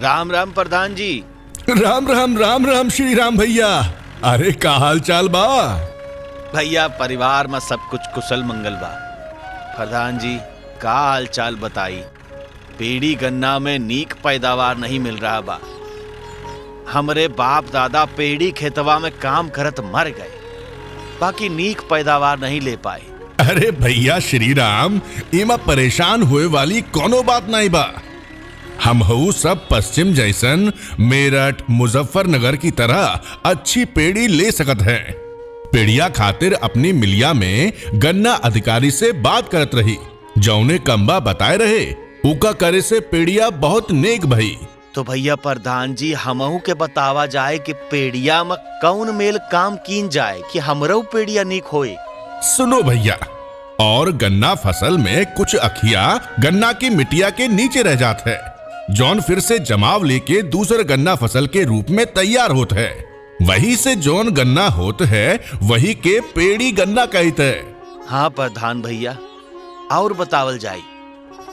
राम राम प्रधान जी। राम राम राम राम श्री राम भैया। अरे का हाल चाल बा? भैया परिवार में सब कुछ कुशल मंगल बा। प्रधान जी का हाल चाल बताई। पेड़ी गन्ना में नीक पैदावार नहीं मिल रहा बा। हमरे बाप दादा पेड़ी खेतवा में काम करत मर गए, बाकी नीक पैदावार नहीं ले पाए। अरे भैया श्री राम, इमा परेशान हुए वाली कोनो बात नहीं बा। हम हऊ सब पश्चिम जैसन मेरठ मुजफ्फरनगर की तरह अच्छी पेड़ी ले सकत है। पेड़िया खातिर अपनी मिलिया में गन्ना अधिकारी से बात करत रही, जौने कम्बा बताए रहे उका करे से पेड़िया बहुत नेक भई। तो भैया प्रधान जी हमहू के बतावा जाए कि पेड़िया में कौन मेल काम कीन जाए कि हमरो पेड़िया नीक होए। सुनो भैया, और गन्ना फसल में कुछ अखिया गन्ना की मिट्टिया के नीचे रह जात है, जौन फिर से जमाव लेके दूसरे गन्ना फसल के रूप में तैयार होत है। वही से जौन गन्ना होत है वही के पेड़ी गन्ना कहते है। हाँ प्रधान भैया, और बतावल जाए।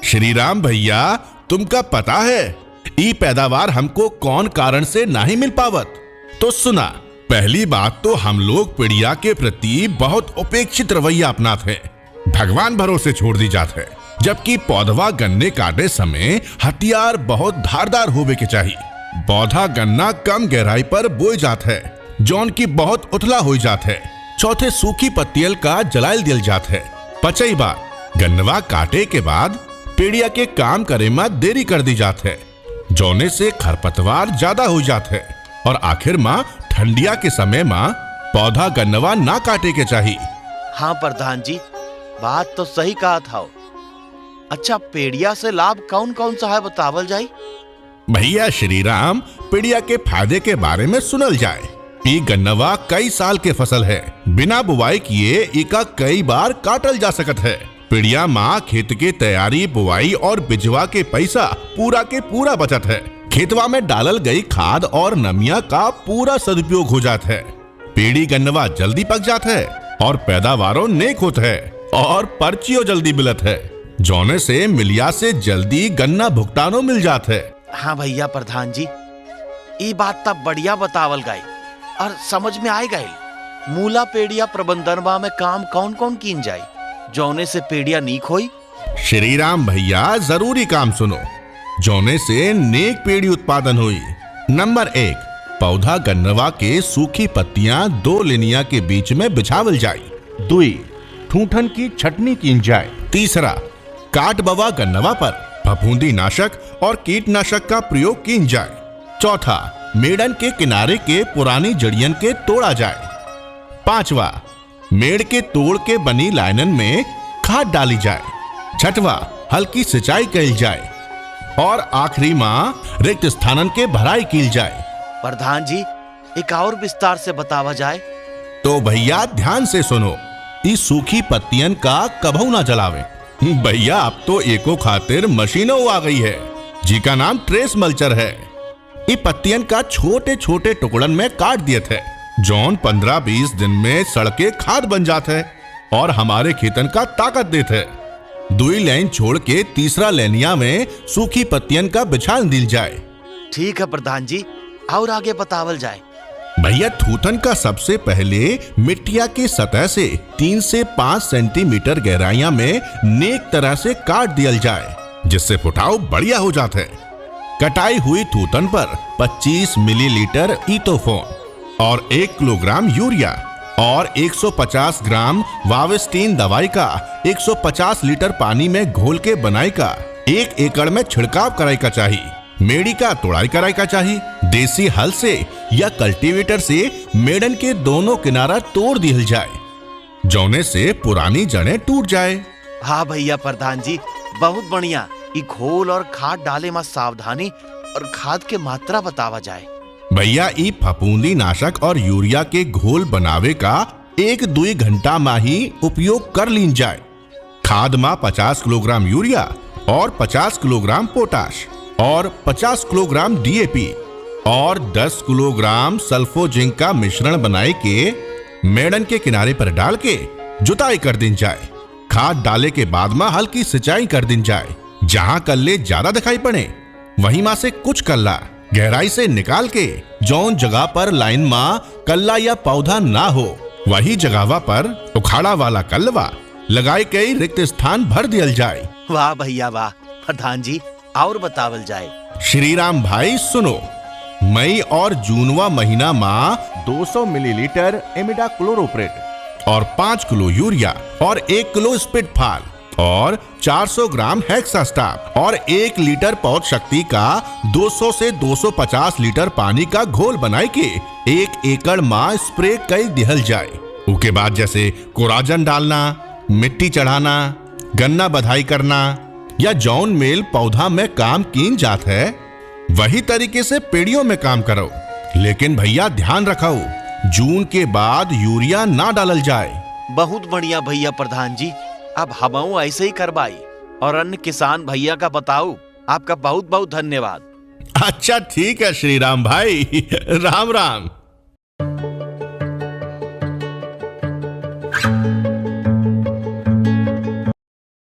श्री राम भैया, तुमका पता है ई पैदावार हमको कौन कारण से नहीं मिल पावत? तो सुना, पहली बात तो हम लोग पेड़िया के प्रति बहुत उपेक्षित रवैया अपनाते हैं, भगवान भरोसे छोड़ दी जात है। जबकि पौधवा गन्ने काटे समय हथियार बहुत धारदार होवे के चाहिए। पौधा गन्ना कम गहराई पर बोई जात है, जौन की बहुत उथला हो जात है। चौथे सूखी पत्तियल का जलायल दिल जात है। पचई बात गन्नवा काटे के बाद पेड़िया के काम करे में देरी कर दी जात है, जौने से खरपतवार ज्यादा हो जात है। और आखिर में ठंडिया के समय में पौधा गन्नवा ना काटे के चाहिए। हाँ प्रधान जी, बात तो सही कहा था। अच्छा, पेड़िया से लाभ कौन कौन सा है बतावल जाए। भैया श्री राम, पेड़िया के फायदे के बारे में सुनल जाए। ये गन्नवा कई साल के फसल है, बिना बुआई किए इका कई बार काटल जा सकत है। पेड़िया माँ खेत के तैयारी, बुआई और बिजवा के पैसा पूरा के पूरा बचत है। खेतवा में डालल गई खाद और नमिया का पूरा सदुपयोग हो जाता है। पेड़ी गन्नवा जल्दी पक जाता है और पैदावारों नेक होता है और पर्चियों जल्दी मिलत है, जौने से मिलिया से जल्दी गन्ना भुगतानो मिल जाता है। हाँ भैया प्रधान जी, ये बात तब बढ़िया बतावल गई और समझ में आए गए। मूला पेड़िया प्रबंधनवा में काम कौन कौन कीन जाए, जौने से पेड़िया नीक होई। श्री राम भैया, जरूरी काम सुनो, जौने से नेक पेड़ी उत्पादन हुई। नंबर 1, पौधा गन्नवा के सूखी पत्तियां 2 लेनिया के बीच में बिछावल जाए। 2, ठूठन की छटनी कीन जाए। 3, काट बवा गन्नवा पर फफूंदी नाशक और कीटनाशक का प्रयोग कीन जाए। 4, मेड़न के किनारे के पुरानी जड़ियन के तोड़ा जाए। 5, मेड़ के तोड़ के बनी लाइनन में खाद डाली जाए। 6, हल्की सिंचाई कईल जाए। और आखिरी में रिक्त स्थानन के भराई कील जाए। प्रधान जी, एक और विस्तार से बतावा जाए। तो भैया ध्यान से सुनो, इस सूखी पत्तियन का कभू ना जलावे। भैया अब तो एको खातिर मशीनों आ गई है, जिका नाम ट्रेस मल्चर है। ये पत्तियन का छोटे छोटे टुकड़न में काट दिए थे, जौन 15-20 दिन में सड़के खाद बन जाते है और हमारे खेतन का ताकत देते है। 2 लाइन छोड़ के तीसरा लेनिया में सूखी पत्तियन का बिछान दिल जाए। ठीक है प्रधान जी, और आगे बतावल जाए। भैया थूथन का सबसे पहले मिट्टिया के सतह से 3 से 5 सेंटीमीटर गहराइया में नेक तरह से काट दिया जाए, जिससे फुटाव बढ़िया हो जाता है। कटाई हुई थूथन पर 25 मिलीलीटर इथोफोन और 1 किलोग्राम यूरिया और 150 ग्राम वावेस्टीन दवाई का 150 लीटर पानी में घोल के बनाई का 1 एकड़ में छिड़काव कराई का चाहिए। मेड़ी का तोड़ाई कराई का चाहिए। देसी हल से या कल्टीवेटर से मेड़न के दोनों किनारा तोड़ दिया जाए, जौने से पुरानी जड़ें टूट जाए। हाँ भैया प्रधान जी, बहुत बढ़िया। ये घोल और खाद डाले में सावधानी और खाद के मात्रा बतावा जाए। भैया ई फफूंदी नाशक और यूरिया के घोल बनावे का 1-2 घंटा में ही उपयोग कर लीन जाए। खाद में 50 किलोग्राम यूरिया और 50 किलोग्राम पोटाश और 50 किलोग्राम डीएपी और 10 किलोग्राम सल्फोजिंक का मिश्रण बनाए के मेड़न के किनारे पर डाल के जुताई कर दी जाए। खाद डाले के बाद में हल्की सिंचाई कर दी जाए। जहां कल्ले ज्यादा दिखाई पड़े वही माँ से कुछ कल्ला गहराई से निकाल के जौन जगह पर लाइन माँ कल्ला या पौधा ना हो वही जगहवा पर उखाड़ा वाला कल्लवा लगाए कई रिक्त स्थान भर दियल जाए। वाह भैया वाह। प्रधान जी और बतावल जाए। श्री राम भाई सुनो, मई और जूनवा महीना माँ 200 मिलीलीटर इमिडाक्लोरोप्रिड और 5 किलो यूरिया और 1 किलो स्पिटफाल और 400 ग्राम हेक्सास्टाप और 1 लीटर पौध शक्ति का 200 से 250 लीटर पानी का घोल बनाए के 1 एकड़ माँ स्प्रे कई दिहल जाए। उसके बाद जैसे कोराजन डालना, मिट्टी चढ़ाना, गन्ना बधाई करना या जौन मेल पौधा में काम कीन जात है वही तरीके से पेड़ियों में काम करो। लेकिन भैया ध्यान रखो, जून के बाद यूरिया ना डालल जाए। बहुत बढ़िया भैया प्रधान जी, अब हम ऐसे ही करवाई और अन्य किसान भैया का बताओ। आपका बहुत बहुत धन्यवाद। अच्छा ठीक है श्री राम भाई, राम राम।